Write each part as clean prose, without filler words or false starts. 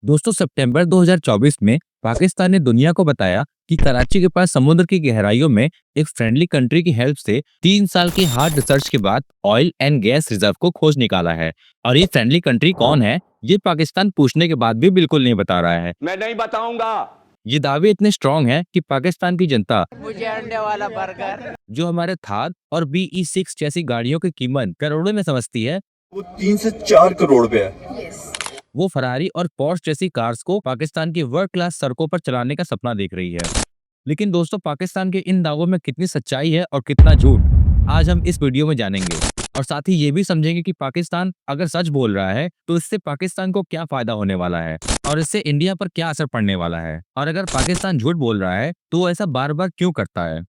दोस्तों सितंबर 2024 में पाकिस्तान ने दुनिया को बताया कि कराची के पास समुद्र की गहराइयों में एक फ्रेंडली कंट्री की हेल्प से 3 साल की हार्ड रिसर्च के बाद ऑयल एंड गैस रिजर्व को खोज निकाला है। और ये फ्रेंडली कंट्री कौन है, ये पाकिस्तान पूछने के बाद भी बिल्कुल नहीं बता रहा है। मैं नहीं बताऊंगा। ये दावे इतने स्ट्रांग हैं कि पाकिस्तान की जनता मुझे अंडे वाला बर्गर। जो हमारे थार और BE6 जैसी गाड़ियों की कीमत करोड़ों में समझती है, वो 3 से 4 करोड़ पे है। वो फरारी और पोर्श जैसी कार्स को पाकिस्तान की वर्ल्ड क्लास सड़कों पर चलाने का सपना देख रही है। लेकिन दोस्तों, पाकिस्तान के इन दावों में कितनी सच्चाई है और कितना झूठ, आज हम इस वीडियो में जानेंगे। और साथ ही ये भी समझेंगे कि पाकिस्तान अगर सच बोल रहा है तो इससे पाकिस्तान को क्या फायदा होने वाला है और इससे इंडिया पर क्या असर पड़ने वाला है। और अगर पाकिस्तान झूठ बोल रहा है तो वो ऐसा बार बार क्यों करता है।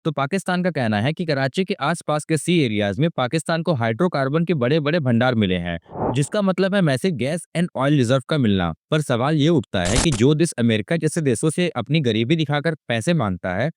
तो पाकिस्तान का कहना है कि कराची के आसपास के सी एरियाज में पाकिस्तान को हाइड्रोकार्बन के बड़े बड़े भंडार मिले हैं, जिसका मतलब है massive gas and oil reserve का मिलना। पर सवाल ये उठता है कि जो देश अमेरिका जैसे देशों से अपनी गरीबी दिखाकर पैसे मांगता है,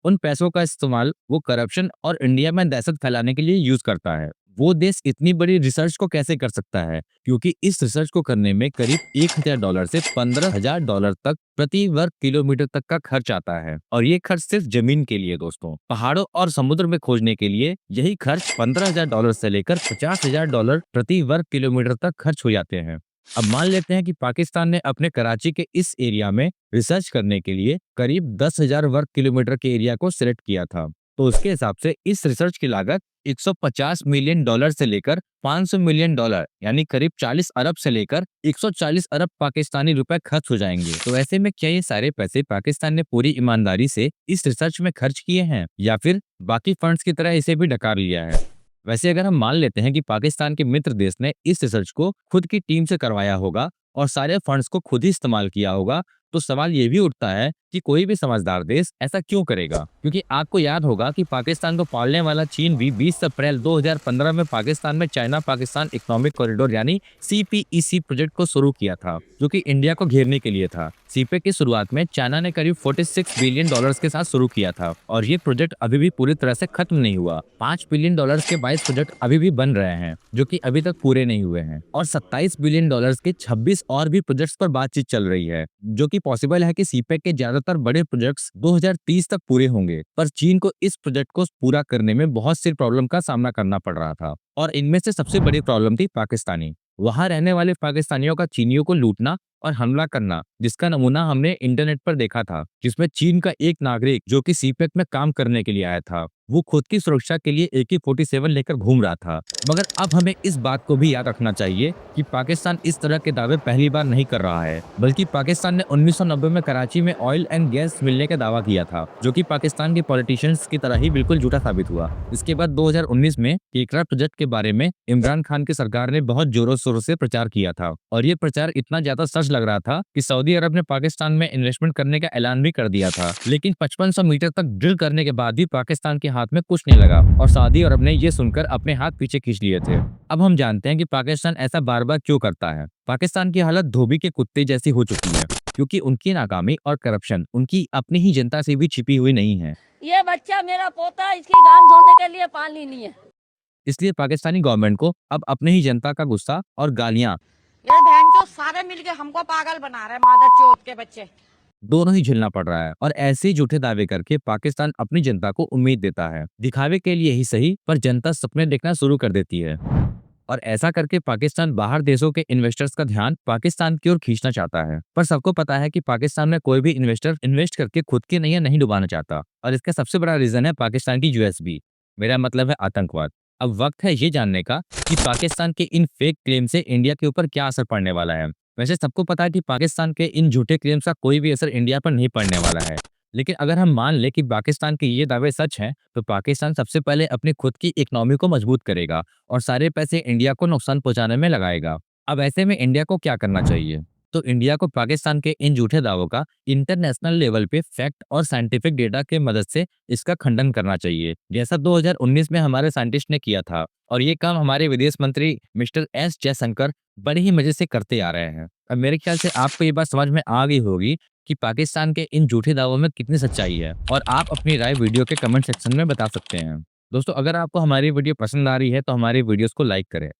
उन पैसों का इस्तेमाल वो करप्शन और इंडिया में दहशत फैलाने के लिए यूज करता है। वो देश इतनी बड़ी रिसर्च को कैसे कर सकता है, क्योंकि इस रिसर्च को करने में करीब $1000 से $15,000 तक प्रति वर्ग किलोमीटर तक का खर्च आता है। और ये खर्च सिर्फ जमीन के लिए दोस्तों, पहाड़ों और समुद्र में खोजने के लिए यही खर्च $15,000 से लेकर $50,000 प्रति वर्ग किलोमीटर तक खर्च हो जाते हैं। अब मान लेते हैं कि पाकिस्तान ने अपने कराची के इस एरिया में रिसर्च करने के लिए करीब 10,000 वर्ग किलोमीटर के एरिया को सिलेक्ट किया था। तो उसके हिसाब से इस रिसर्च की लागत $150 मिलियन से लेकर $500 मिलियन यानी करीब 40 अरब से लेकर 140 अरब पाकिस्तानी रुपए खर्च हो जाएंगे। तो ऐसे में क्या ये सारे पैसे पाकिस्तान ने पूरी ईमानदारी से इस रिसर्च में खर्च किए हैं या फिर बाकी फंड्स की तरह इसे भी डकार लिया है। वैसे अगर हम मान लेते हैं कि पाकिस्तान के मित्र देश ने इस रिसर्च को खुद की टीम से करवाया होगा और सारे फंड्स को खुद ही इस्तेमाल किया होगा, तो सवाल ये भी उठता है कि कोई भी समझदार देश ऐसा क्यों करेगा। क्योंकि आपको याद होगा कि पाकिस्तान को पालने वाला चीन भी 20 अप्रैल 2015 में पाकिस्तान में चाइना पाकिस्तान इकोनॉमिक कॉरिडोर यानी CPEC प्रोजेक्ट को शुरू किया था, जो कि इंडिया को घेरने के लिए था। सीपेक की शुरुआत में चाइना ने करीब $46 बिलियन के साथ शुरू किया था और ये प्रोजेक्ट अभी भी पूरी तरह से खत्म नहीं हुआ। $5 बिलियन के 22 प्रोजेक्ट अभी भी बन रहे हैं, जो कि अभी तक पूरे नहीं हुए हैं। और $27 बिलियन के 26 और भी प्रोजेक्ट्स पर बातचीत चल रही है, जो कि पॉसिबल है कि सीपेक के ज्यादातर बड़े प्रोजेक्ट्स 2030 तक पूरे होंगे। पर चीन को इस प्रोजेक्ट को पूरा करने में बहुत सी प्रॉब्लम का सामना करना पड़ रहा था और इनमें से सबसे बड़ी प्रॉब्लम थी पाकिस्तानी। वहां रहने वाले पाकिस्तानियों का चीनियों को लूटना और हमला करना, जिसका नमूना हमने इंटरनेट पर देखा था, जिसमें चीन का एक नागरिक जो कि सीपेक में काम करने के लिए आया था, वो खुद की सुरक्षा के लिए AK-47 लेकर घूम रहा था। मगर अब हमें इस बात को भी याद रखना चाहिए कि पाकिस्तान इस तरह के दावे पहली बार नहीं कर रहा है, बल्कि पाकिस्तान ने 1990 में कराची में ऑयल एंड गैस मिलने का दावा किया था, जो कि पाकिस्तान के पॉलिटिशियंस की तरह ही बिल्कुल झूठा साबित हुआ। इसके बाद 2019 में केकरा प्रोजेक्ट के बारे में इमरान खान की सरकार ने बहुत जोरों शोरों से प्रचार किया था और ये प्रचार इतना ज्यादा सच लग रहा था कि सऊदी अरब ने पाकिस्तान में इन्वेस्टमेंट करने का ऐलान भी कर दिया था। लेकिन 5500 मीटर तक ड्रिल करने के बाद भी पाकिस्तान के हाथ में कुछ नहीं लगा और सऊदी अरब ने ये सुनकर अपने हाथ पीछे खींच लिए थे। अब हम जानते हैं कि पाकिस्तान ऐसा बार बार क्यों करता है। पाकिस्तान की हालत धोबी के कुत्ते जैसी हो चुकी है, क्योंकि उनकी नाकामी और करप्शन उनकी अपनी ही जनता से भी छिपी हुई नहीं है। ये बच्चा मेरा पोता, इसकी गांव धोने के लिए पानी नहीं है। इसलिए पाकिस्तानी गवर्नमेंट को अब अपने ही जनता का गुस्सा और गालियां ये बहन चोद सारे मिलके हमको पागल बना रहे, मादर चोद के बच्चे। दोनों ही झेलना पड़ रहा है और ऐसे ही झूठे दावे करके पाकिस्तान अपनी जनता को उम्मीद देता है, दिखावे के लिए ही सही, पर जनता सपने देखना शुरू कर देती है। और ऐसा करके पाकिस्तान बाहर देशों के इन्वेस्टर्स का ध्यान पाकिस्तान की ओर खींचना चाहता है। पर सबको पता है कि पाकिस्तान में कोई भी इन्वेस्टर इन्वेस्ट करके खुद की नैया नहीं डुबाना चाहता और इसका सबसे बड़ा रीजन है पाकिस्तान की USB, मेरा मतलब है आतंकवाद। अब वक्त है ये जानने का कि पाकिस्तान के इन फेक क्लेम से इंडिया के ऊपर क्या असर पड़ने वाला है। वैसे सबको पता है कि पाकिस्तान के इन झूठे क्लेम्स का कोई भी असर इंडिया पर नहीं पड़ने वाला है। लेकिन अगर हम मान ले कि पाकिस्तान के ये दावे सच हैं, तो पाकिस्तान सबसे पहले अपनी खुद की इकोनॉमी को मजबूत करेगा और सारे पैसे इंडिया को नुकसान पहुंचाने में लगाएगा। अब ऐसे में इंडिया को क्या करना चाहिए? तो इंडिया को पाकिस्तान के इन झूठे दावों का इंटरनेशनल लेवल पे फैक्ट और साइंटिफिक डेटा के मदद से इसका खंडन करना चाहिए, जैसा 2019 में हमारे साइंटिस्ट ने किया था। और ये काम हमारे विदेश मंत्री मिस्टर S जयशंकर बड़े ही मजे से करते आ रहे हैं। अब मेरे ख्याल से आपको ये बात समझ में आ गई होगी कि पाकिस्तान के इन झूठे दावों में कितनी सच्चाई है और आप अपनी राय वीडियो के कमेंट सेक्शन में बता सकते हैं। दोस्तों, अगर आपको हमारी वीडियो पसंद आ रही है तो हमारी वीडियोस को लाइक करें